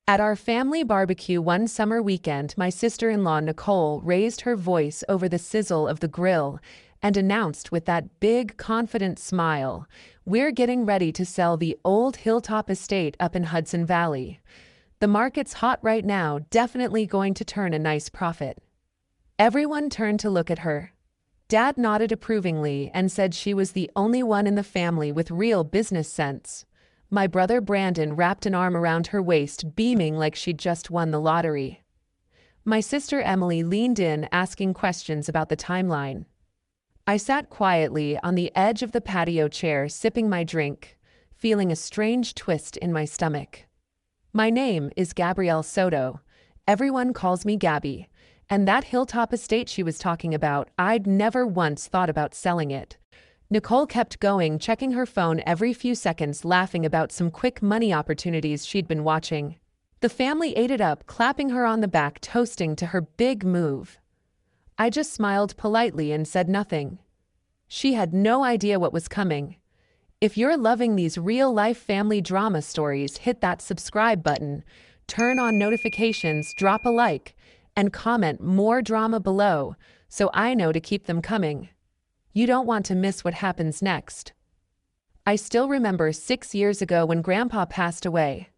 At our family barbecue one summer weekend, my sister-in-law Nicole raised her voice over the sizzle of the grill and announced with that big, confident smile, "We're getting ready to sell the old Hilltop estate up in Hudson Valley. The market's hot right now, definitely going to turn a nice profit." Everyone turned to look at her. Dad nodded approvingly and said she was the only one in the family with real business sense. My brother Brandon wrapped an arm around her waist, beaming like she'd just won the lottery. My sister Emily leaned in, asking questions about the timeline. I sat quietly on the edge of the patio chair, sipping my drink, feeling a strange twist in my stomach. My name is Gabrielle Soto. Everyone calls me Gabby. And that Hilltop estate she was talking about, I'd never once thought about selling it. Nicole kept going, checking her phone every few seconds, laughing about some quick money opportunities she'd been watching. The family ate it up, clapping her on the back, toasting to her big move. I just smiled politely and said nothing. She had no idea what was coming. If you're loving these real-life family drama stories, hit that subscribe button, turn on notifications, drop a like, and comment more drama below so I know to keep them coming. You don't want to miss what happens next. I still remember 6 years ago when Grandpa passed away.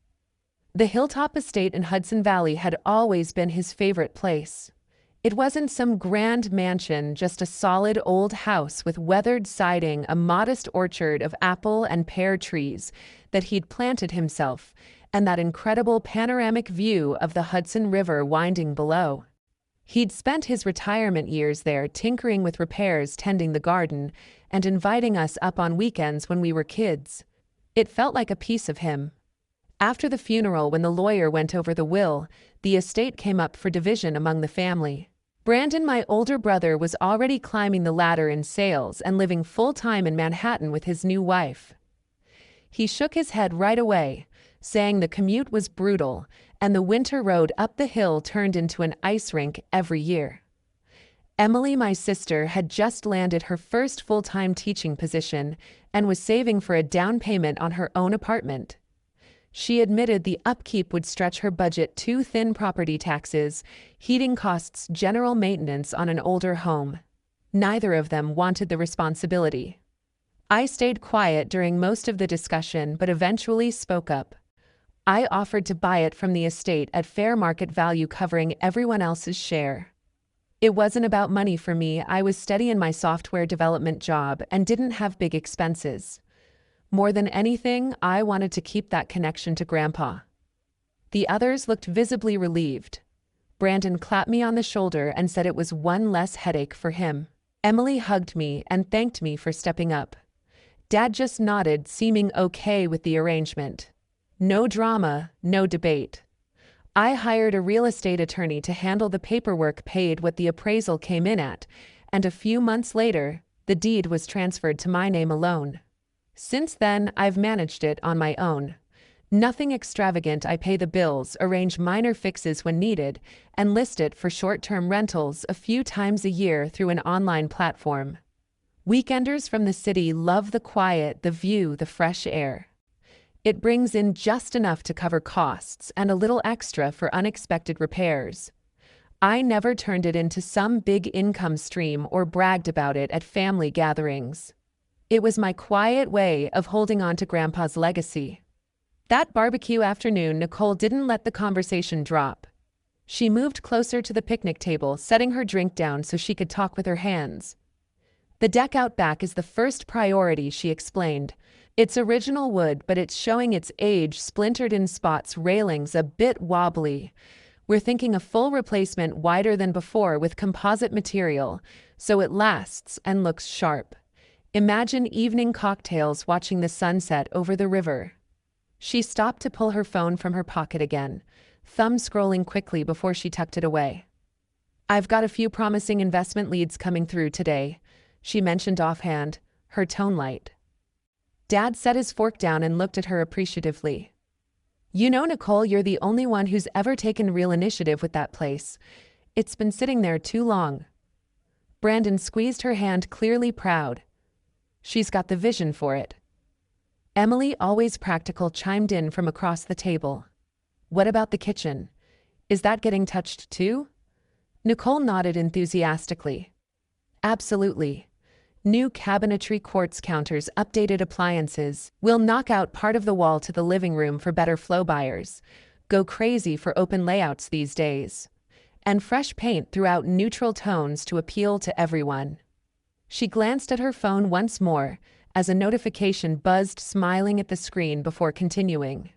The Hilltop estate in Hudson Valley had always been his favorite place. It wasn't some grand mansion, just a solid old house with weathered siding, a modest orchard of apple and pear trees that he'd planted himself, and that incredible panoramic view of the Hudson River winding below. He'd spent his retirement years there, tinkering with repairs, tending the garden, and inviting us up on weekends when we were kids. It felt like a piece of him. After the funeral, when the lawyer went over the will, the estate came up for division among the family. Brandon, my older brother, was already climbing the ladder in sales and living full-time in Manhattan with his new wife. He shook his head right away, saying the commute was brutal, and the winter road up the hill turned into an ice rink every year. Emily, my sister, had just landed her first full-time teaching position and was saving for a down payment on her own apartment. She admitted the upkeep would stretch her budget too thin: property taxes, heating costs, general maintenance on an older home. Neither of them wanted the responsibility. I stayed quiet during most of the discussion, but eventually spoke up. I offered to buy it from the estate at fair market value, covering everyone else's share. It wasn't about money for me. I was steady in my software development job and didn't have big expenses. More than anything, I wanted to keep that connection to Grandpa. The others looked visibly relieved. Brandon clapped me on the shoulder and said it was one less headache for him. Emily hugged me and thanked me for stepping up. Dad just nodded, seeming okay with the arrangement. No drama, no debate. I hired a real estate attorney to handle the paperwork, paid what the appraisal came in at, and a few months later, the deed was transferred to my name alone. Since then, I've managed it on my own. Nothing extravagant. I pay the bills, arrange minor fixes when needed, and list it for short-term rentals a few times a year through an online platform. Weekenders from the city love the quiet, the view, the fresh air. It brings in just enough to cover costs and a little extra for unexpected repairs. I never turned it into some big income stream or bragged about it at family gatherings. It was my quiet way of holding on to Grandpa's legacy. That barbecue afternoon, Nicole didn't let the conversation drop. She moved closer to the picnic table, setting her drink down so she could talk with her hands. "The deck out back is the first priority," she explained. "It's original wood, but it's showing its age, splintered in spots, railings a bit wobbly. We're thinking a full replacement, wider than before, with composite material, so it lasts and looks sharp. Imagine evening cocktails watching the sunset over the river." She stopped to pull her phone from her pocket again, thumb scrolling quickly before she tucked it away. "I've got a few promising investment leads coming through today," she mentioned offhand, her tone light. Dad set his fork down and looked at her appreciatively. "You know, Nicole, you're the only one who's ever taken real initiative with that place. It's been sitting there too long." Brandon squeezed her hand, clearly proud. "She's got the vision for it." Emily, always practical, chimed in from across the table. What about the kitchen? Is that getting touched too? Nicole nodded enthusiastically. Absolutely. New cabinetry, quartz counters, updated appliances. We'll knock out part of the wall to the living room for better flow buyers. Go crazy for open layouts these days. And fresh paint throughout neutral tones to appeal to everyone. She glanced at her phone once more as a notification buzzed, smiling at the screen before continuing.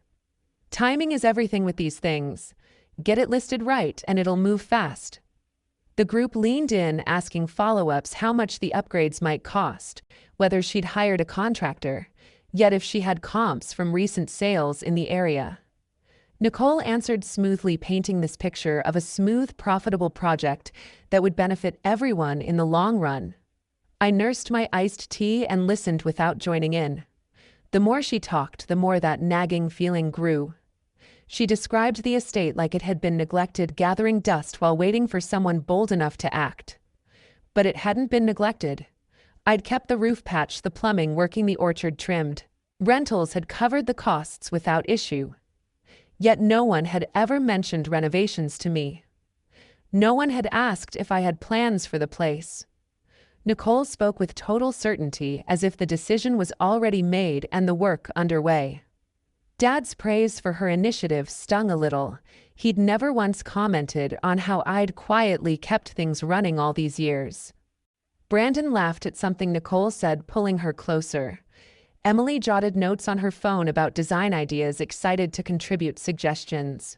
Timing is everything with these things. Get it listed right and it'll move fast. The group leaned in, asking follow-ups how much the upgrades might cost, whether she'd hired a contractor, yet if she had comps from recent sales in the area. Nicole answered smoothly, painting this picture of a smooth, profitable project that would benefit everyone in the long run. I nursed my iced tea and listened without joining in. The more she talked, the more that nagging feeling grew. She described the estate like it had been neglected, gathering dust while waiting for someone bold enough to act. But it hadn't been neglected. I'd kept the roof patched, the plumbing working, the orchard trimmed. Rentals had covered the costs without issue. Yet no one had ever mentioned renovations to me. No one had asked if I had plans for the place. Nicole spoke with total certainty, as if the decision was already made and the work underway. Dad's praise for her initiative stung a little. He'd never once commented on how I'd quietly kept things running all these years. Brandon laughed at something Nicole said, pulling her closer. Emily jotted notes on her phone about design ideas, excited to contribute suggestions.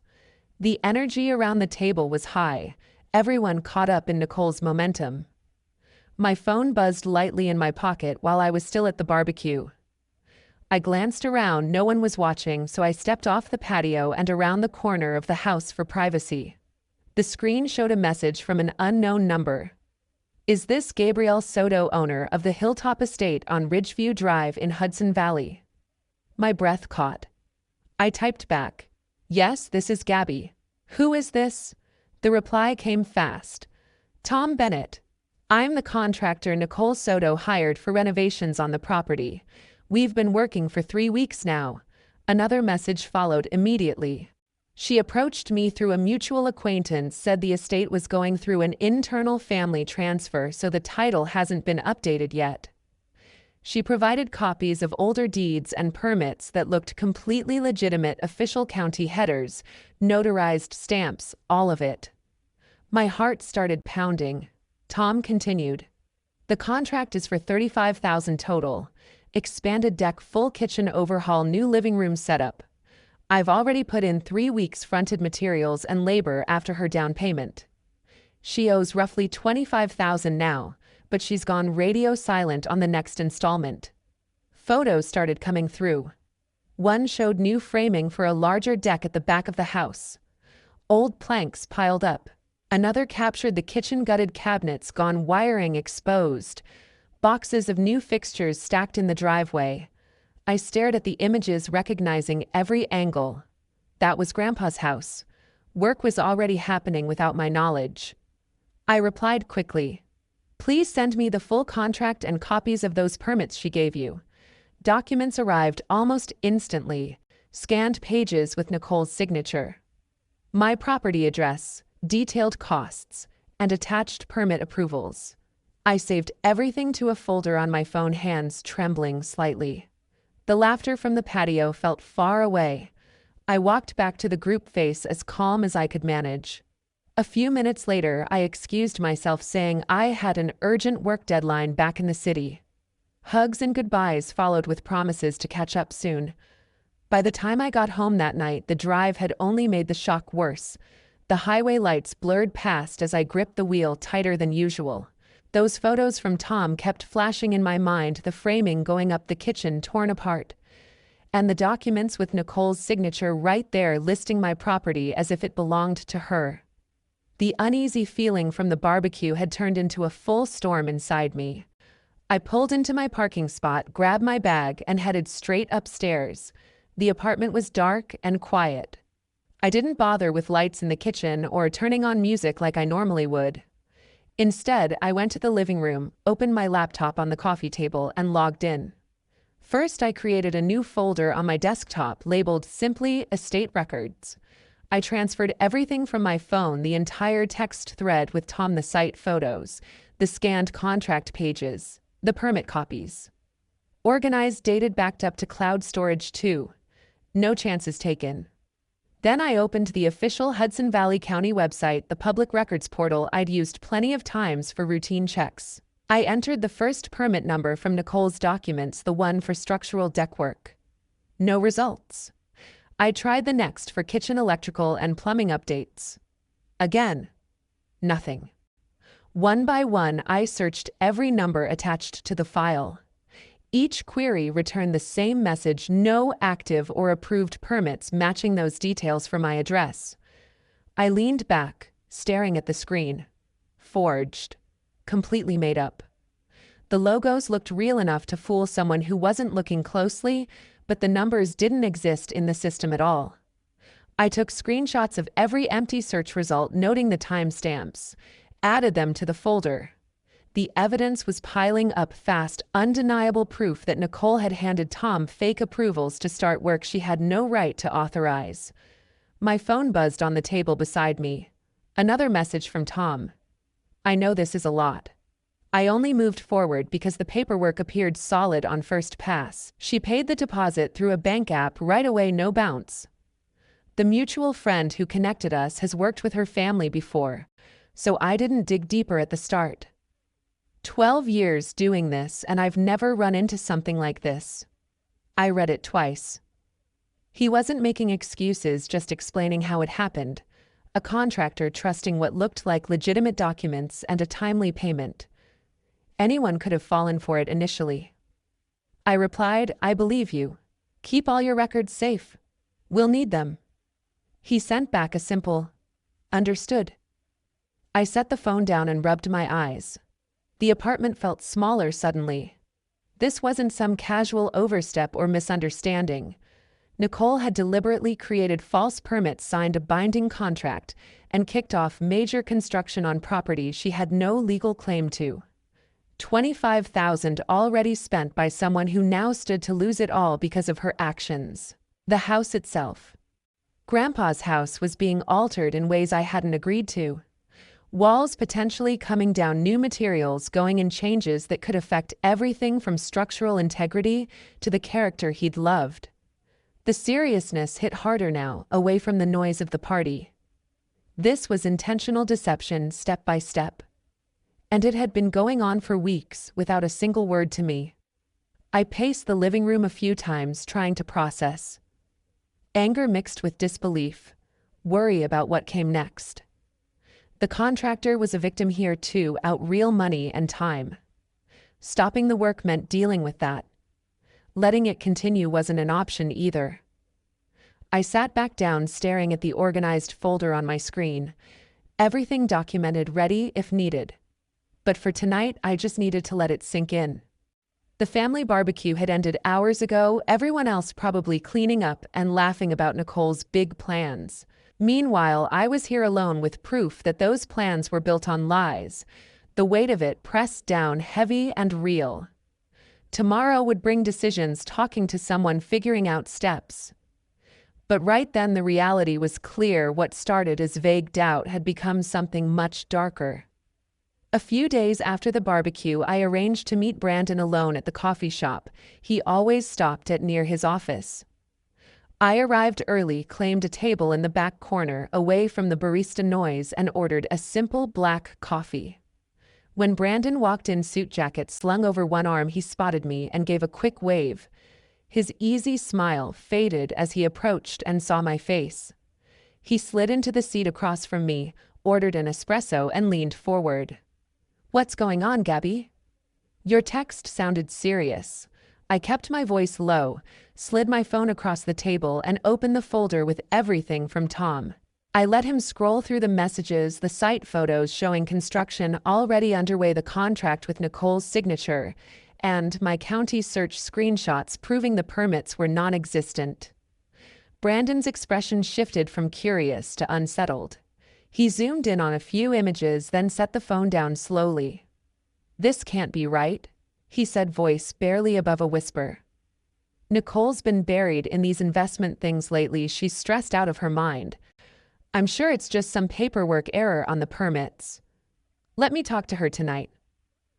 The energy around the table was high, everyone caught up in Nicole's momentum. My phone buzzed lightly in my pocket while I was still at the barbecue. I glanced around, no one was watching, so I stepped off the patio and around the corner of the house for privacy. The screen showed a message from an unknown number. Is this Gabrielle Soto, owner of the Hilltop Estate on Ridgeview Drive in Hudson Valley? My breath caught. I typed back, yes, this is Gabby. Who is this? The reply came fast. Tom Bennett. I'm the contractor Nicole Soto hired for renovations on the property. We've been working for 3 weeks now. Another message followed immediately. She approached me through a mutual acquaintance, said the estate was going through an internal family transfer, so the title hasn't been updated yet. She provided copies of older deeds and permits that looked completely legitimate, official county headers, notarized stamps, all of it. My heart started pounding. Tom continued. The contract is for $35,000 total. Expanded deck, full kitchen overhaul, new living room setup. I've already put in 3 weeks fronted materials and labor after her down payment. She owes roughly $25,000 now, but she's gone radio silent on the next installment. Photos started coming through. One showed new framing for a larger deck at the back of the house. Old planks piled up. Another captured the kitchen, gutted cabinets gone, wiring exposed. Boxes of new fixtures stacked in the driveway. I stared at the images, recognizing every angle. That was Grandpa's house. Work was already happening without my knowledge. I replied quickly. Please send me the full contract and copies of those permits she gave you. Documents arrived almost instantly, scanned pages with Nicole's signature. My property address, detailed costs, and attached permit approvals. I saved everything to a folder on my phone, hands trembling slightly. The laughter from the patio felt far away. I walked back to the group, face as calm as I could manage. A few minutes later, I excused myself, saying I had an urgent work deadline back in the city. Hugs and goodbyes followed, with promises to catch up soon. By the time I got home that night, the drive had only made the shock worse. The highway lights blurred past as I gripped the wheel tighter than usual. Those photos from Tom kept flashing in my mind, the framing going up, the kitchen torn apart, and the documents with Nicole's signature right there, listing my property as if it belonged to her. The uneasy feeling from the barbecue had turned into a full storm inside me. I pulled into my parking spot, grabbed my bag, and headed straight upstairs. The apartment was dark and quiet. I didn't bother with lights in the kitchen or turning on music like I normally would. Instead, I went to the living room, opened my laptop on the coffee table, and logged in. First, I created a new folder on my desktop labeled simply Estate Records. I transferred everything from my phone, the entire text thread with Tom, the site photos, the scanned contract pages, the permit copies. Organized, dated, backed up to cloud storage too. No chances taken. Then I opened the official Hudson Valley County website, the public records portal I'd used plenty of times for routine checks. I entered the first permit number from Nicole's documents, the one for structural deck work. No results. I tried the next for kitchen electrical and plumbing updates. Again, nothing. One by one, I searched every number attached to the file. Each query returned the same message: no active or approved permits matching those details for my address. I leaned back, staring at the screen. Forged. Completely made up. The logos looked real enough to fool someone who wasn't looking closely, but the numbers didn't exist in the system at all. I took screenshots of every empty search result, noting the timestamps, added them to the folder. The evidence was piling up fast, undeniable proof that Nicole had handed Tom fake approvals to start work she had no right to authorize. My phone buzzed on the table beside me. Another message from Tom. I know this is a lot. I only moved forward because the paperwork appeared solid on first pass. She paid the deposit through a bank app right away, no bounce. The mutual friend who connected us has worked with her family before, so I didn't dig deeper at the start. 12 years doing this, and I've never run into something like this. I read it twice. He wasn't making excuses, just explaining how it happened. A contractor trusting what looked like legitimate documents and a timely payment. Anyone could have fallen for it initially. I replied, I believe you. Keep all your records safe. We'll need them. He sent back a simple, understood. I set the phone down and rubbed my eyes. The apartment felt smaller suddenly. This wasn't some casual overstep or misunderstanding. Nicole had deliberately created false permits, signed a binding contract, and kicked off major construction on property she had no legal claim to. $25,000 already spent by someone who now stood to lose it all because of her actions. The house itself. Grandpa's house was being altered in ways I hadn't agreed to. Walls potentially coming down, new materials going in, changes that could affect everything from structural integrity to the character he'd loved. The seriousness hit harder now, away from the noise of the party. This was intentional deception, step by step. And it had been going on for weeks, without a single word to me. I paced the living room a few times, trying to process. Anger mixed with disbelief, worry about what came next. The contractor was a victim here too, out real money and time. Stopping the work meant dealing with that. Letting it continue wasn't an option either. I sat back down, staring at the organized folder on my screen. Everything documented, ready if needed. But for tonight, I just needed to let it sink in. The family barbecue had ended hours ago, everyone else probably cleaning up and laughing about Nicole's big plans. Meanwhile, I was here alone with proof that those plans were built on lies, the weight of it pressed down heavy and real. Tomorrow would bring decisions, talking to someone, figuring out steps. But right then the reality was clear. What started as vague doubt had become something much darker. A few days after the barbecue, I arranged to meet Brandon alone at the coffee shop he always stopped at near his office. I arrived early, claimed a table in the back corner, away from the barista noise, and ordered a simple black coffee. When Brandon walked in, suit jacket slung over one arm, he spotted me and gave a quick wave. His easy smile faded as he approached and saw my face. He slid into the seat across from me, ordered an espresso, and leaned forward. "What's going on, Gabby?" Your text sounded serious. I kept my voice low, slid my phone across the table, and opened the folder with everything from Tom. I let him scroll through the messages, the site photos showing construction already underway, the contract with Nicole's signature, and my county search screenshots proving the permits were non-existent. Brandon's expression shifted from curious to unsettled. He zoomed in on a few images, then set the phone down slowly. "This can't be right," he said, voice barely above a whisper. "Nicole's been buried in these investment things lately. She's stressed out of her mind. I'm sure it's just some paperwork error on the permits. Let me talk to her tonight.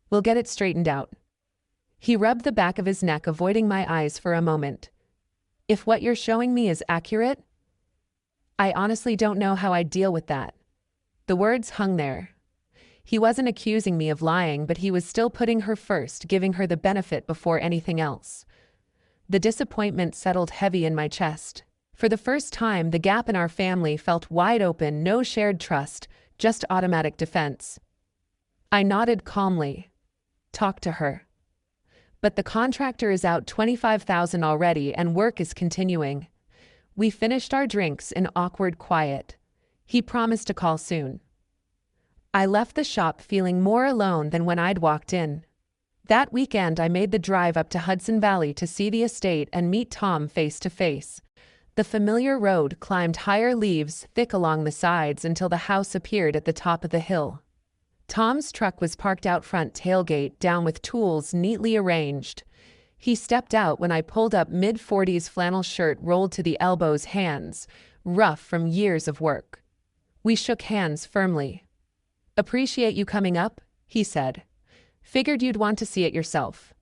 We'll get it straightened out. He rubbed the back of his neck, avoiding my eyes for a moment. If what you're showing me is accurate, I honestly don't know how I'd deal with that. The words hung there. He wasn't accusing me of lying, but he was still putting her first, giving her the benefit before anything else. The disappointment settled heavy in my chest. For the first time, the gap in our family felt wide open, no shared trust, just automatic defense. I nodded calmly. Talk to her. But the contractor is out $25,000 already and work is continuing. We finished our drinks in awkward quiet. He promised to call soon. I left the shop feeling more alone than when I'd walked in. That weekend I made the drive up to Hudson Valley to see the estate and meet Tom face to face. The familiar road climbed higher, leaves thick along the sides until the house appeared at the top of the hill. Tom's truck was parked out front, tailgate down with tools neatly arranged. He stepped out when I pulled up, mid-40s, flannel shirt rolled to the elbows, hands rough from years of work. We shook hands firmly. "Appreciate you coming up," he said. "Figured you'd want to see it yourself."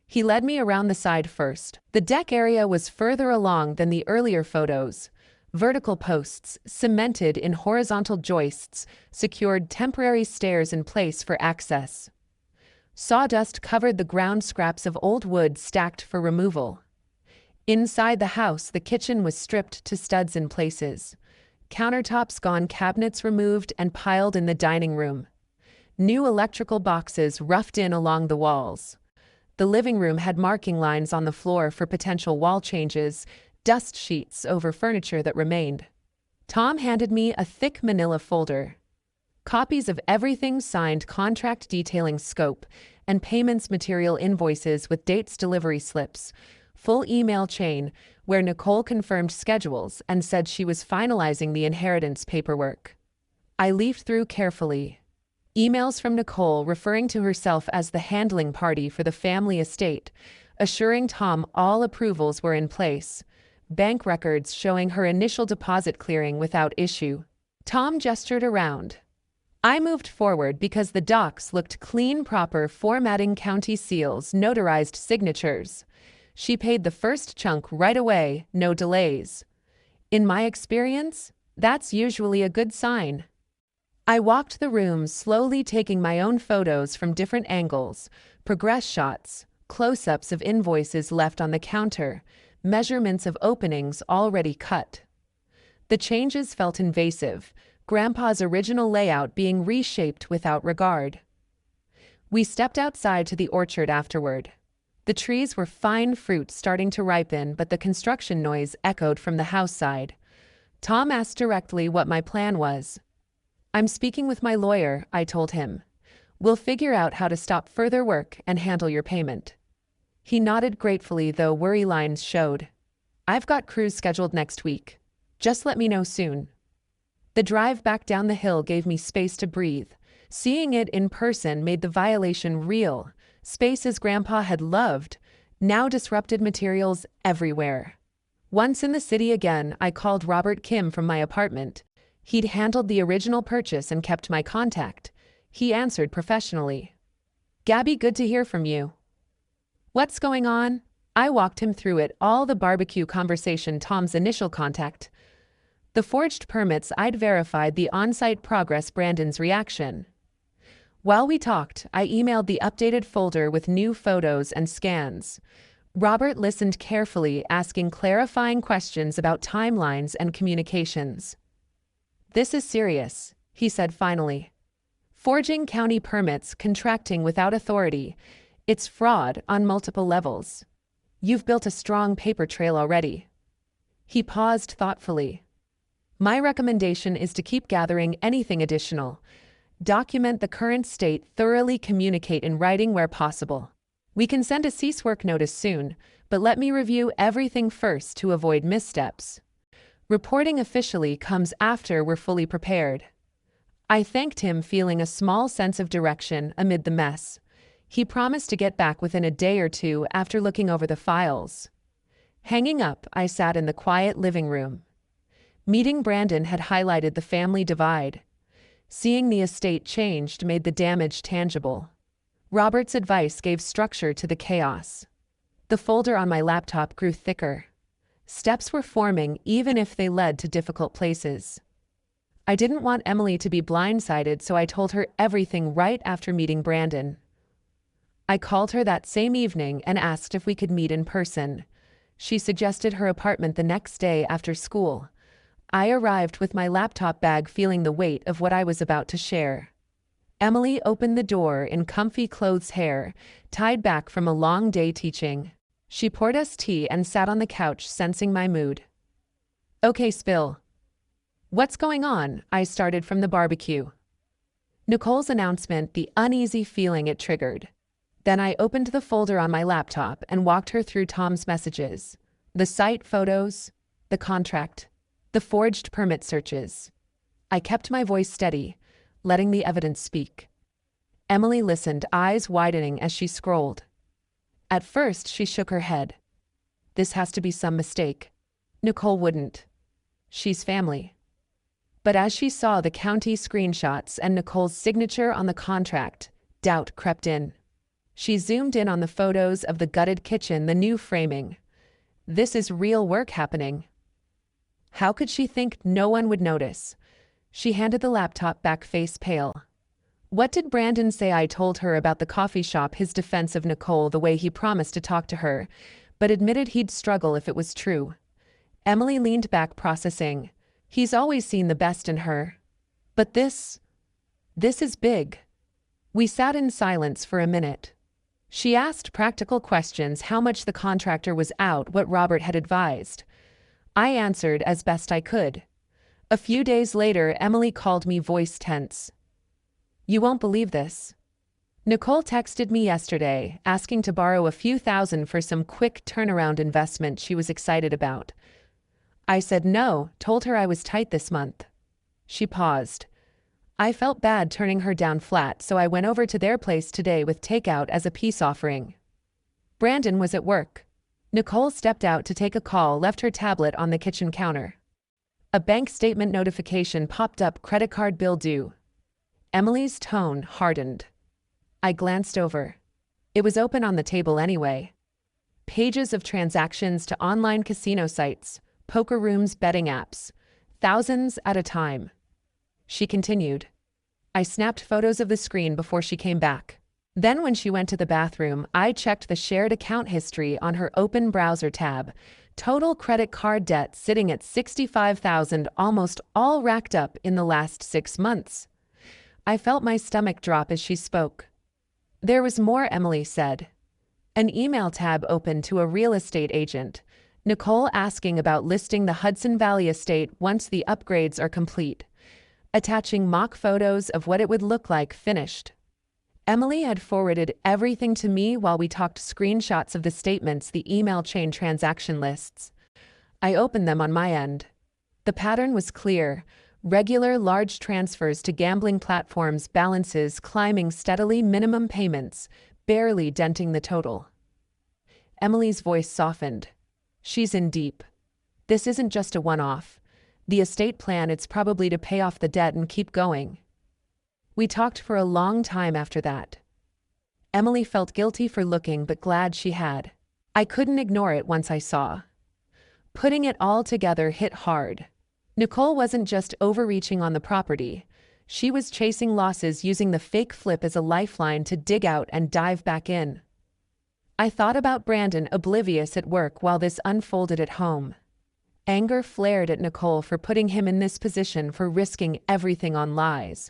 He led me around the side first. The deck area was further along than the earlier photos. Vertical posts, cemented in horizontal joists, secured temporary stairs in place for access. Sawdust covered the ground, scraps of old wood stacked for removal. Inside the house, the kitchen was stripped to studs in places. Countertops gone, cabinets removed and piled in the dining room. New electrical boxes roughed in along the walls. The living room had marking lines on the floor for potential wall changes, dust sheets over furniture that remained. Tom handed me a thick manila folder. Copies of everything signed, contract detailing scope and payments, material invoices with dates, delivery slips, full email chain where Nicole confirmed schedules and said she was finalizing the inheritance paperwork. I leafed through carefully. Emails from Nicole referring to herself as the handling party for the family estate, assuring Tom all approvals were in place. Bank records showing her initial deposit clearing without issue. Tom gestured around. I moved forward because the docs looked clean, proper formatting, county seals, notarized signatures. She paid the first chunk right away, no delays. In my experience, that's usually a good sign. I walked the room, slowly taking my own photos from different angles, progress shots, close-ups of invoices left on the counter, measurements of openings already cut. The changes felt invasive, Grandpa's original layout being reshaped without regard. We stepped outside to the orchard afterward. The trees were fine fruit starting to ripen, but the construction noise echoed from the house side. Tom asked directly what my plan was. "I'm speaking with my lawyer," I told him. "We'll figure out how to stop further work and handle your payment." He nodded gratefully, though worry lines showed. "I've got crews scheduled next week. Just let me know soon." The drive back down the hill gave me space to breathe. Seeing it in person made the violation real. Spaces Grandpa had loved, now disrupted, materials everywhere. Once in the city again, I called Robert Kim from my apartment. He'd handled the original purchase and kept my contact. He answered professionally. "Gabby, good to hear from you." "What's going on?" I walked him through it all, the barbecue conversation, Tom's initial contact, the forged permits I'd verified, the on-site progress, Brandon's reaction. While we talked, I emailed the updated folder with new photos and scans. Robert listened carefully, asking clarifying questions about timelines and communications. "This is serious," he said finally. "Forging county permits, contracting without authority. It's fraud on multiple levels. You've built a strong paper trail already." He paused thoughtfully. "My recommendation is to keep gathering anything additional. Document the current state, thoroughly communicate in writing where possible. We can send a cease work notice soon, but let me review everything first to avoid missteps. Reporting officially comes after we're fully prepared." I thanked him, feeling a small sense of direction amid the mess. He promised to get back within a day or two after looking over the files. Hanging up, I sat in the quiet living room. Meeting Brandon had highlighted the family divide. Seeing the estate changed made the damage tangible. Robert's advice gave structure to the chaos. The folder on my laptop grew thicker. Steps were forming even if they led to difficult places. I didn't want Emily to be blindsided, so I told her everything right after meeting Brandon. I called her that same evening and asked if we could meet in person. She suggested her apartment the next day after school. I arrived with my laptop bag, feeling the weight of what I was about to share. Emily opened the door in comfy clothes, hair tied back from a long day teaching. She poured us tea and sat on the couch, sensing my mood. "Okay, spill. What's going on?" I started from the barbecue. Nicole's announcement, the uneasy feeling it triggered. Then I opened the folder on my laptop and walked her through Tom's messages, the site photos, the contract, the forged permit searches. I kept my voice steady, letting the evidence speak. Emily listened, eyes widening as she scrolled. At first, she shook her head. "This has to be some mistake. Nicole wouldn't. She's family." But as she saw the county screenshots and Nicole's signature on the contract, doubt crept in. She zoomed in on the photos of the gutted kitchen, the new framing. This is real work happening. How could she think no one would notice? She handed the laptop back, face pale. "What did Brandon say?" I told her about the coffee shop, his defense of Nicole, the way he promised to talk to her, but admitted he'd struggle if it was true. Emily leaned back, processing. He's always seen the best in her. But this is big. We sat in silence for a minute. She asked practical questions: how much the contractor was out, what Robert had advised. I answered as best I could. A few days later, Emily called me, voice tense. "You won't believe this. Nicole texted me yesterday, asking to borrow a few thousand for some quick turnaround investment she was excited about. I said no, told her I was tight this month." She paused. I felt bad turning her down flat, so I went over to their place today with takeout as a peace offering. Brandon was at work. Nicole stepped out to take a call, left her tablet on the kitchen counter. A bank statement notification popped up, credit card bill due. Emily's tone hardened. I glanced over. It was open on the table anyway. Pages of transactions to online casino sites, poker rooms, betting apps. Thousands at a time. She continued. I snapped photos of the screen before she came back. Then when she went to the bathroom, I checked the shared account history on her open browser tab. Total credit card debt sitting at $65,000, almost all racked up in the last 6 months. I felt my stomach drop as she spoke. There was more, Emily said. An email tab open to a real estate agent. Nicole asking about listing the Hudson Valley estate once the upgrades are complete. Attaching mock photos of what it would look like finished. Emily had forwarded everything to me while we talked, screenshots of the statements, the email chain, transaction lists. I opened them on my end. The pattern was clear. Regular large transfers to gambling platforms, balances climbing steadily, minimum payments barely denting the total. Emily's voice softened. She's in deep. This isn't just a one-off. The estate plan, it's probably to pay off the debt and keep going. We talked for a long time after that. Emily felt guilty for looking, but glad she had. I couldn't ignore it once I saw. Putting it all together hit hard. Nicole wasn't just overreaching on the property. She was chasing losses, using the fake flip as a lifeline to dig out and dive back in. I thought about Brandon, oblivious at work while this unfolded at home. Anger flared at Nicole for putting him in this position, for risking everything on lies.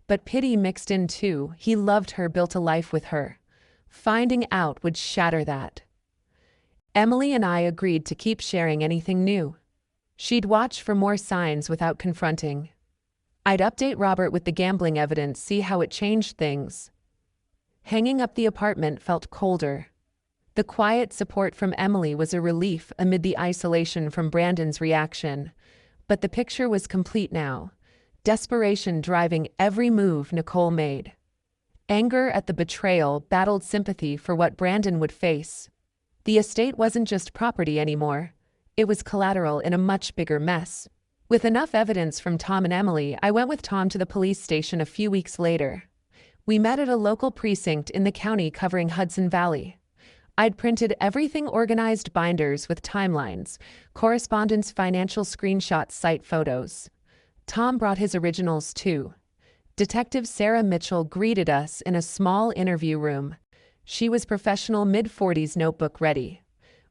But pity mixed in too. He loved her, built a life with her. Finding out would shatter that. Emily and I agreed to keep sharing anything new. She'd watch for more signs without confronting. I'd update Robert with the gambling evidence, see how it changed things. Hanging up the apartment felt colder. The quiet support from Emily was a relief amid the isolation from Brandon's reaction. But the picture was complete now. Desperation driving every move Nicole made. Anger at the betrayal battled sympathy for what Brandon would face. The estate wasn't just property anymore. It was collateral in a much bigger mess. With enough evidence from Tom and Emily, I went with Tom to the police station a few weeks later. We met at a local precinct in the county covering Hudson Valley. I'd printed everything, organized binders with timelines, correspondence, financial screenshots, site photos. Tom brought his originals too. Detective Sarah Mitchell greeted us in a small interview room. She was professional, mid-40s, notebook ready.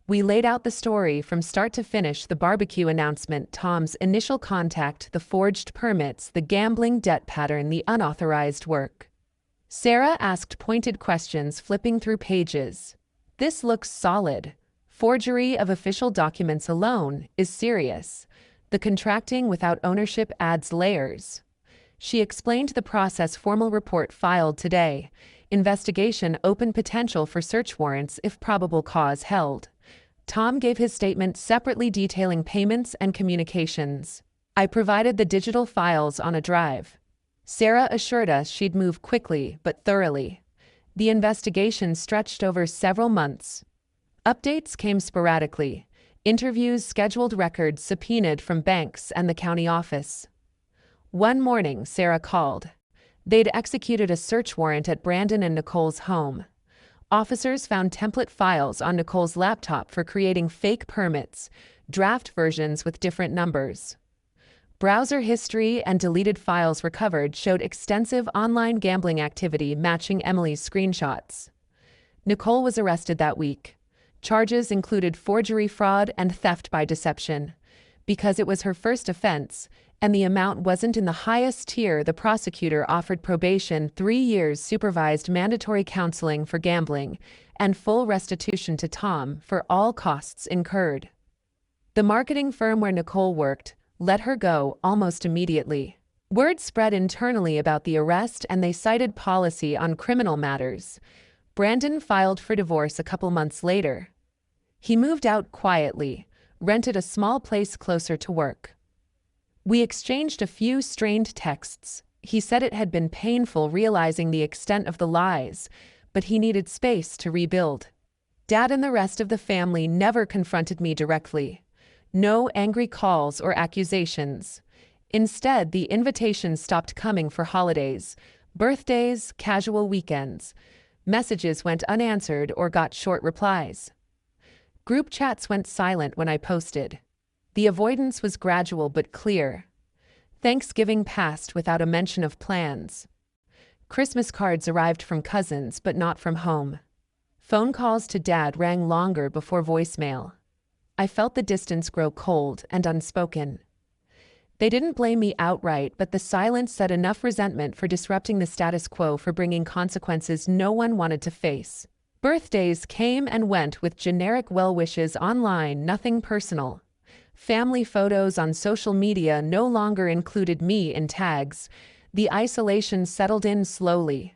We laid out the story from start to finish: the barbecue announcement, Tom's initial contact, the forged permits, the gambling debt pattern, the unauthorized work. Sarah asked pointed questions, flipping through pages. This looks solid. Forgery of official documents alone is serious. The contracting without ownership adds layers. She explained the process: formal report filed today. Investigation open, potential for search warrants if probable cause held. Tom gave his statement separately, detailing payments and communications. I provided the digital files on a drive. Sarah assured us she'd move quickly but thoroughly. The investigation stretched over several months. Updates came sporadically. Interviews scheduled, records subpoenaed from banks and the county office. One morning, Sarah called. They'd executed a search warrant at Brandon and Nicole's home. Officers found template files on Nicole's laptop for creating fake permits, draft versions with different numbers. Browser history and deleted files recovered showed extensive online gambling activity matching Emily's screenshots. Nicole was arrested that week. Charges included forgery, fraud, and theft by deception. Because it was her first offense, and the amount wasn't in the highest tier, the prosecutor offered probation, 3 years supervised mandatory counseling for gambling, and full restitution to Tom for all costs incurred. The marketing firm where Nicole worked let her go almost immediately. Word spread internally about the arrest, and they cited policy on criminal matters. Brandon filed for divorce a couple months later. He moved out quietly, rented a small place closer to work. We exchanged a few strained texts. He said it had been painful realizing the extent of the lies, but he needed space to rebuild. Dad and the rest of the family never confronted me directly. No angry calls or accusations. Instead, the invitations stopped coming for holidays, birthdays, casual weekends. Messages went unanswered or got short replies. Group chats went silent when I posted. The avoidance was gradual but clear. Thanksgiving passed without a mention of plans. Christmas cards arrived from cousins but not from home. Phone calls to Dad rang longer before voicemail. I felt the distance grow cold and unspoken. They didn't blame me outright, but the silence said enough: resentment for disrupting the status quo, for bringing consequences no one wanted to face. Birthdays came and went with generic well wishes online, nothing personal. Family photos on social media no longer included me in tags. The isolation settled in slowly.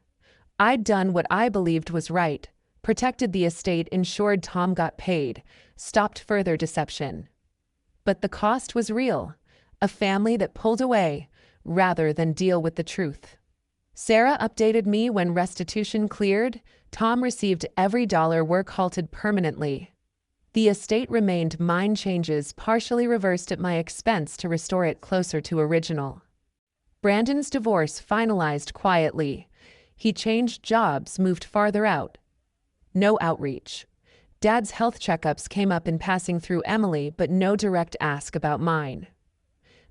I'd done what I believed was right, protected the estate, ensured Tom got paid, stopped further deception. But the cost was real. A family that pulled away, rather than deal with the truth. Sarah updated me when restitution cleared. Tom received every dollar, work halted permanently. The estate remained mine, changes partially reversed at my expense to restore it closer to original. Brandon's divorce finalized quietly. He changed jobs, moved farther out. No outreach. Dad's health checkups came up in passing through Emily, but no direct ask about mine.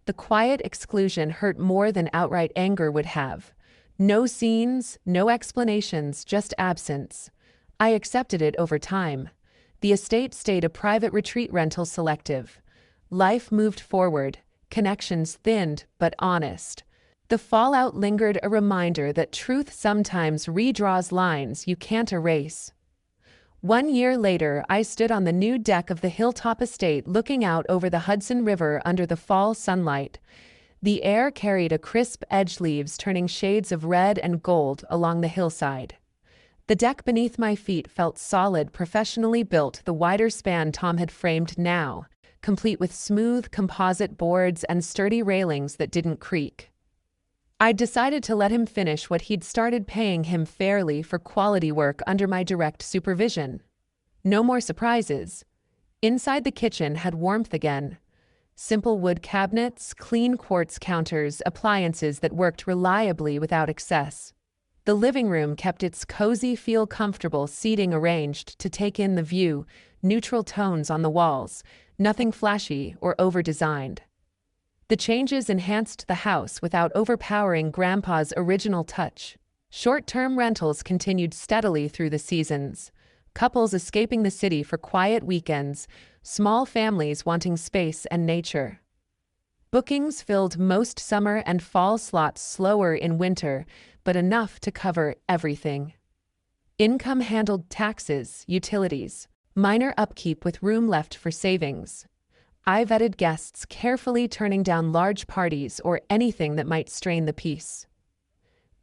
The quiet exclusion hurt more than outright anger would have. No scenes, no explanations, just absence. I accepted it over time. The estate stayed a private retreat rental, selective. Life moved forward, connections thinned but honest. The fallout lingered, a reminder that truth sometimes redraws lines you can't erase. 1 year later, I stood on the new deck of the Hilltop estate, looking out over the Hudson River under the fall sunlight. The air carried a crisp edge, leaves turning shades of red and gold along the hillside. The deck beneath my feet felt solid, professionally built, the wider span Tom had framed now, complete with smooth composite boards and sturdy railings that didn't creak. I'd decided to let him finish what he'd started, paying him fairly for quality work under my direct supervision. No more surprises. Inside, the kitchen had warmth again. Simple wood cabinets, clean quartz counters, appliances that worked reliably without excess. The living room kept its cozy feel, comfortable seating arranged to take in the view, neutral tones on the walls, nothing flashy or over-designed. The changes enhanced the house without overpowering Grandpa's original touch. Short-term rentals continued steadily through the seasons. Couples escaping the city for quiet weekends, small families wanting space and nature. Bookings filled most summer and fall slots, slower in winter, but enough to cover everything. Income handled taxes, utilities, minor upkeep with room left for savings. I vetted guests, carefully turning down large parties or anything that might strain the peace.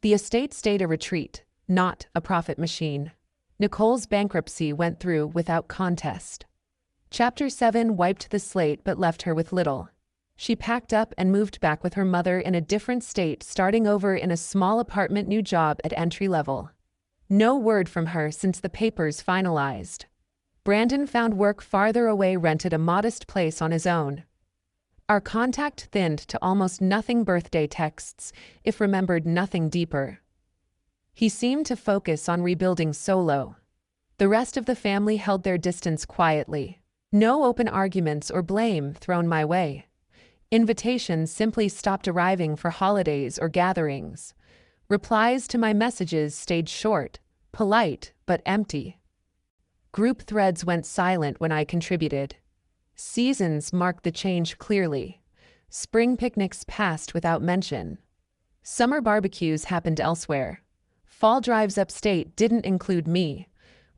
The estate stayed a retreat, not a profit machine. Nicole's bankruptcy went through without contest. Chapter 7 wiped the slate but left her with little. She packed up and moved back with her mother in a different state, starting over in a small apartment, new job at entry level. No word from her since the papers finalized. Brandon found work farther away, rented a modest place on his own. Our contact thinned to almost nothing, birthday texts, if remembered, nothing deeper. He seemed to focus on rebuilding solo. The rest of the family held their distance quietly. No open arguments or blame thrown my way. Invitations simply stopped arriving for holidays or gatherings. Replies to my messages stayed short, polite, but empty. Group threads went silent when I contributed. Seasons marked the change clearly. Spring picnics passed without mention. Summer barbecues happened elsewhere. Fall drives upstate didn't include me.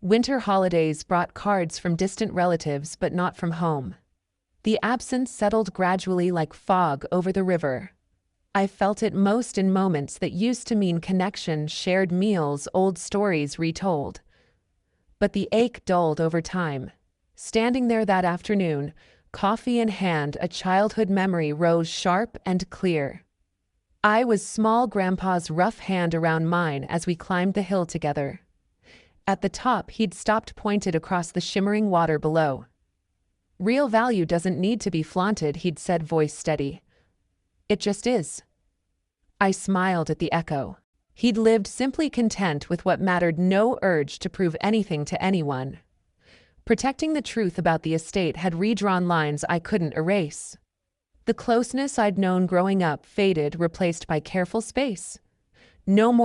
Winter holidays brought cards from distant relatives but not from home. The absence settled gradually like fog over the river. I felt it most in moments that used to mean connection, shared meals, old stories retold. But the ache dulled over time. Standing there that afternoon, coffee in hand, a childhood memory rose sharp and clear. I was small, Grandpa's rough hand around mine as we climbed the hill together. At the top, he'd stopped, pointed across the shimmering water below. "Real value doesn't need to be flaunted," he'd said, voice steady. "It just is." I smiled at the echo. He'd lived simply, content with what mattered, no urge to prove anything to anyone. Protecting the truth about the estate had redrawn lines I couldn't erase. The closeness I'd known growing up faded, replaced by careful space. No more